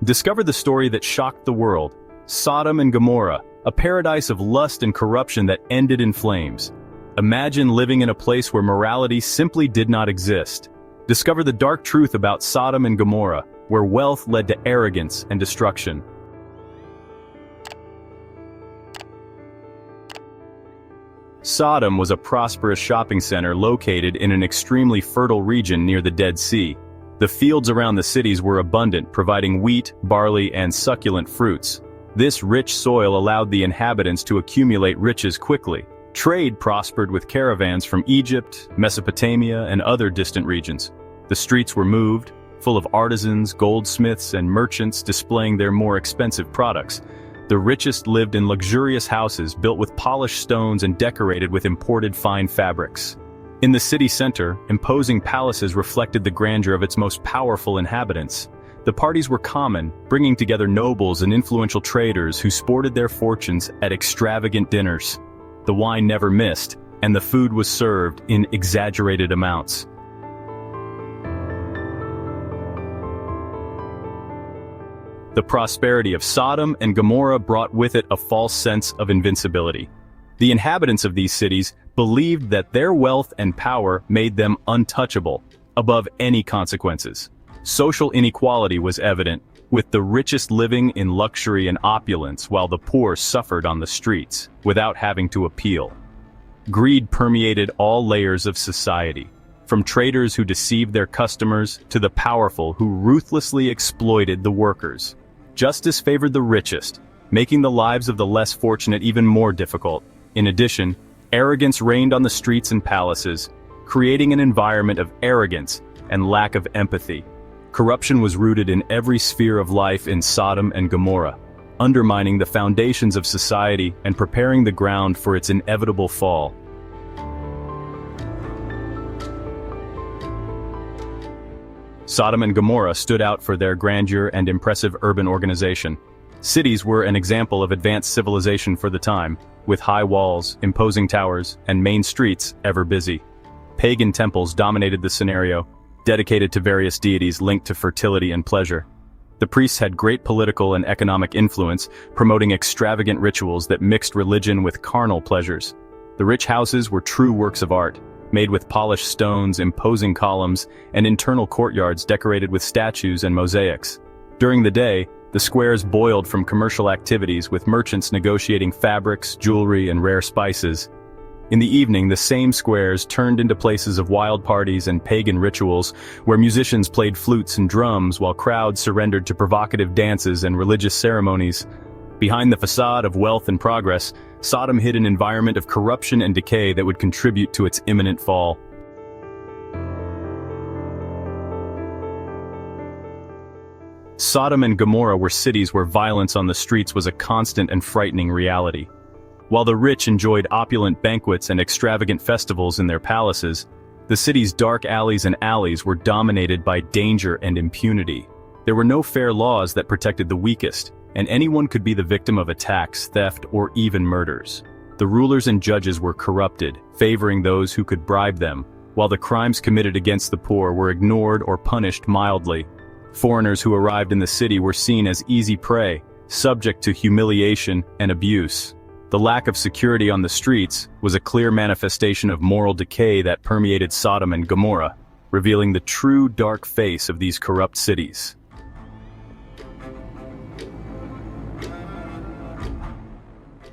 Discover the story that shocked the world, Sodom and Gomorrah, a paradise of lust and corruption that ended in flames. Imagine living in a place where morality simply did not exist. Discover the dark truth about Sodom and Gomorrah, where wealth led to arrogance and destruction. Sodom was a prosperous shopping center located in an extremely fertile region near the Dead Sea. The fields around the cities were abundant, providing wheat, barley, and succulent fruits. This rich soil allowed the inhabitants to accumulate riches quickly. Trade prospered with caravans from Egypt, Mesopotamia, and other distant regions. The streets were moved, full of artisans, goldsmiths, and merchants displaying their more expensive products. The richest lived in luxurious houses built with polished stones and decorated with imported fine fabrics. In the city center, imposing palaces reflected the grandeur of its most powerful inhabitants. The parties were common, bringing together nobles and influential traders who sported their fortunes at extravagant dinners. The wine never missed, and the food was served in exaggerated amounts. The prosperity of Sodom and Gomorrah brought with it a false sense of invincibility. The inhabitants of these cities believed that their wealth and power made them untouchable, above any consequences. Social inequality was evident, with the richest living in luxury and opulence while the poor suffered on the streets, without having to appeal. Greed permeated all layers of society, from traders who deceived their customers to the powerful who ruthlessly exploited the workers. Justice favored the richest, making the lives of the less fortunate even more difficult. In addition, arrogance reigned on the streets and palaces, creating an environment of arrogance and lack of empathy. Corruption was rooted in every sphere of life in Sodom and Gomorrah, undermining the foundations of society and preparing the ground for its inevitable fall. Sodom and Gomorrah stood out for their grandeur and impressive urban organization. Cities were an example of advanced civilization for the time, with high walls, imposing towers, and main streets ever busy. Pagan temples dominated the scenario, dedicated to various deities linked to fertility and pleasure. The priests had great political and economic influence, promoting extravagant rituals that mixed religion with carnal pleasures. The rich houses were true works of art, made with polished stones, imposing columns, and internal courtyards decorated with statues and mosaics. During the day, the squares boiled from commercial activities, with merchants negotiating fabrics, jewelry, and rare spices. In the evening, the same squares turned into places of wild parties and pagan rituals, where musicians played flutes and drums while crowds surrendered to provocative dances and religious ceremonies. Behind the facade of wealth and progress, Sodom hid an environment of corruption and decay that would contribute to its imminent fall. Sodom and Gomorrah were cities where violence on the streets was a constant and frightening reality. While the rich enjoyed opulent banquets and extravagant festivals in their palaces, the city's dark alleys and alleys were dominated by danger and impunity. There were no fair laws that protected the weakest, and anyone could be the victim of attacks, theft, or even murders. The rulers and judges were corrupted, favoring those who could bribe them, while the crimes committed against the poor were ignored or punished mildly. Foreigners who arrived in the city were seen as easy prey, subject to humiliation and abuse. The lack of security on the streets was a clear manifestation of moral decay that permeated Sodom and Gomorrah, revealing the true dark face of these corrupt cities.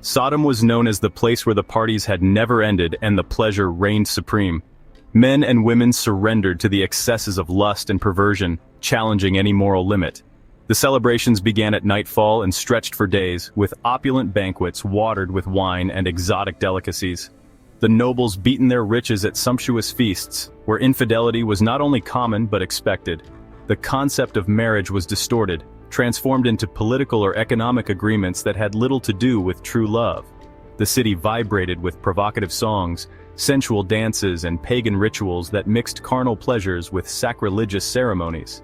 Sodom was known as the place where the parties had never ended and the pleasure reigned supreme. Men and women surrendered to the excesses of lust and perversion, challenging any moral limit. The celebrations began at nightfall and stretched for days, with opulent banquets watered with wine and exotic delicacies. The nobles beaten their riches at sumptuous feasts, where infidelity was not only common but expected. The concept of marriage was distorted, transformed into political or economic agreements that had little to do with true love. The city vibrated with provocative songs, sensual dances, and pagan rituals that mixed carnal pleasures with sacrilegious ceremonies.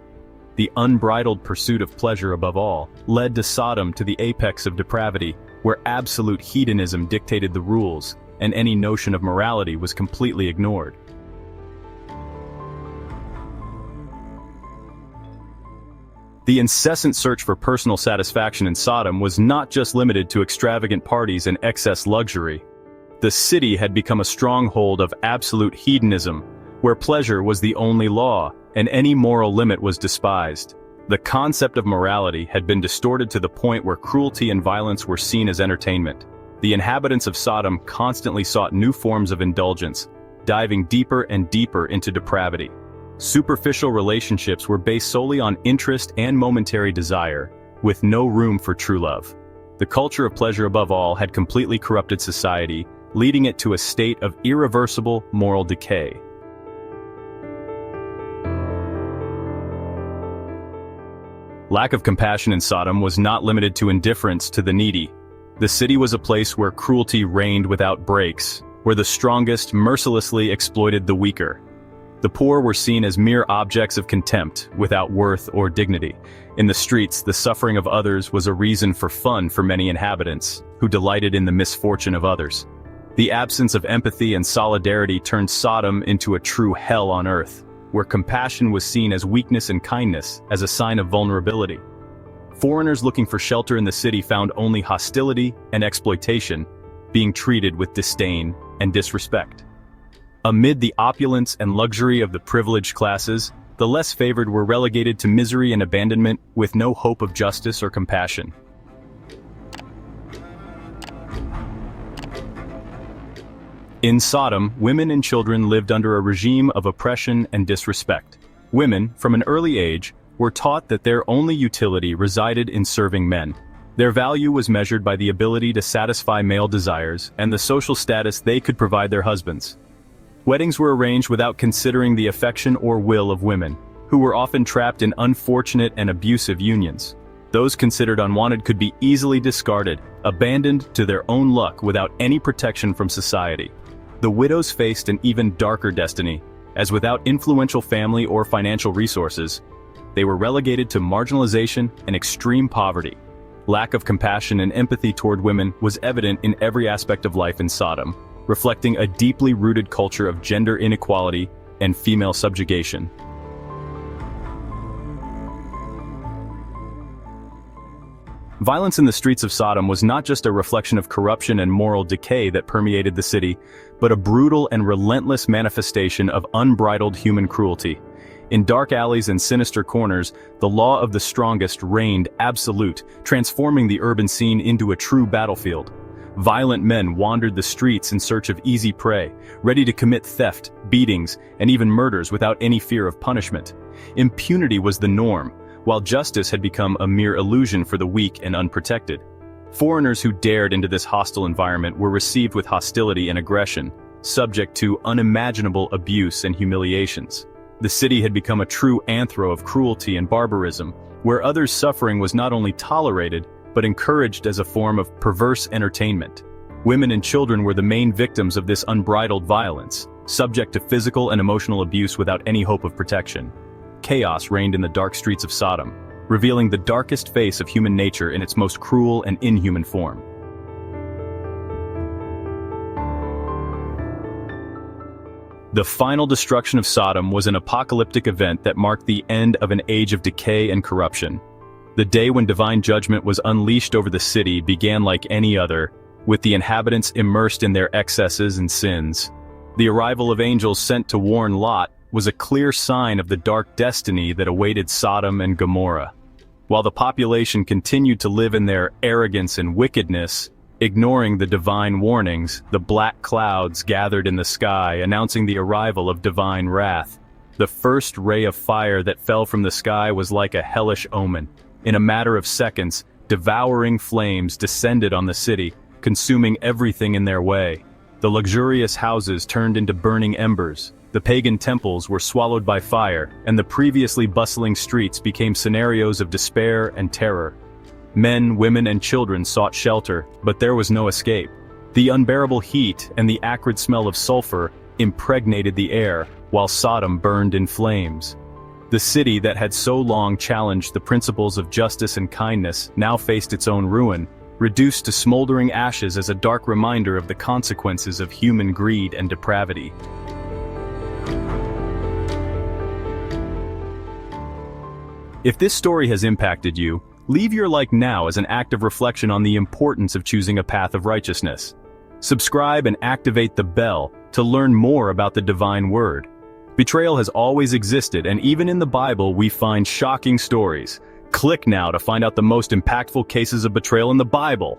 The unbridled pursuit of pleasure above all led to Sodom to the apex of depravity, where absolute hedonism dictated the rules, and any notion of morality was completely ignored. The incessant search for personal satisfaction in Sodom was not just limited to extravagant parties and excess luxury. The city had become a stronghold of absolute hedonism, where pleasure was the only law, and any moral limit was despised. The concept of morality had been distorted to the point where cruelty and violence were seen as entertainment. The inhabitants of Sodom constantly sought new forms of indulgence, diving deeper and deeper into depravity. Superficial relationships were based solely on interest and momentary desire, with no room for true love. The culture of pleasure above all had completely corrupted society, leading it to a state of irreversible moral decay. Lack of compassion in Sodom was not limited to indifference to the needy. The city was a place where cruelty reigned without breaks, where the strongest mercilessly exploited the weaker. The poor were seen as mere objects of contempt, without worth or dignity. In the streets, the suffering of others was a reason for fun for many inhabitants, who delighted in the misfortune of others. The absence of empathy and solidarity turned Sodom into a true hell on earth, where compassion was seen as weakness and kindness as a sign of vulnerability. Foreigners looking for shelter in the city found only hostility and exploitation, being treated with disdain and disrespect. Amid the opulence and luxury of the privileged classes, the less favored were relegated to misery and abandonment with no hope of justice or compassion. In Sodom, women and children lived under a regime of oppression and disrespect. Women, from an early age, were taught that their only utility resided in serving men. Their value was measured by the ability to satisfy male desires and the social status they could provide their husbands. Weddings were arranged without considering the affection or will of women, who were often trapped in unfortunate and abusive unions. Those considered unwanted could be easily discarded, abandoned to their own luck without any protection from society. The widows faced an even darker destiny, as without influential family or financial resources, they were relegated to marginalization and extreme poverty. Lack of compassion and empathy toward women was evident in every aspect of life in Sodom, reflecting a deeply rooted culture of gender inequality and female subjugation. Violence in the streets of Sodom was not just a reflection of corruption and moral decay that permeated the city, but a brutal and relentless manifestation of unbridled human cruelty. In dark alleys and sinister corners, the law of the strongest reigned absolute, transforming the urban scene into a true battlefield. Violent men wandered the streets in search of easy prey, ready to commit theft, beatings, and even murders without any fear of punishment. Impunity was the norm, while justice had become a mere illusion for the weak and unprotected. Foreigners who dared into this hostile environment were received with hostility and aggression, subject to unimaginable abuse and humiliations. The city had become a true antro of cruelty and barbarism, where others' suffering was not only tolerated, but encouraged as a form of perverse entertainment. Women and children were the main victims of this unbridled violence, subject to physical and emotional abuse without any hope of protection. Chaos reigned in the dark streets of Sodom, revealing the darkest face of human nature in its most cruel and inhuman form. The final destruction of Sodom was an apocalyptic event that marked the end of an age of decay and corruption. The day when divine judgment was unleashed over the city began like any other, with the inhabitants immersed in their excesses and sins. The arrival of angels sent to warn Lot was a clear sign of the dark destiny that awaited Sodom and Gomorrah. While the population continued to live in their arrogance and wickedness, ignoring the divine warnings, the black clouds gathered in the sky, announcing the arrival of divine wrath. The first ray of fire that fell from the sky was like a hellish omen. In a matter of seconds, devouring flames descended on the city, consuming everything in their way. The luxurious houses turned into burning embers. The pagan temples were swallowed by fire, and the previously bustling streets became scenarios of despair and terror. Men, women, and children sought shelter, but there was no escape. The unbearable heat and the acrid smell of sulfur impregnated the air, while Sodom burned in flames. The city that had so long challenged the principles of justice and kindness now faced its own ruin, reduced to smoldering ashes as a dark reminder of the consequences of human greed and depravity. If this story has impacted you, leave your like now as an act of reflection on the importance of choosing a path of righteousness. Subscribe and activate the bell to learn more about the divine word. Betrayal has always existed, and even in the Bible we find shocking stories. Click now to find out the most impactful cases of betrayal in the Bible.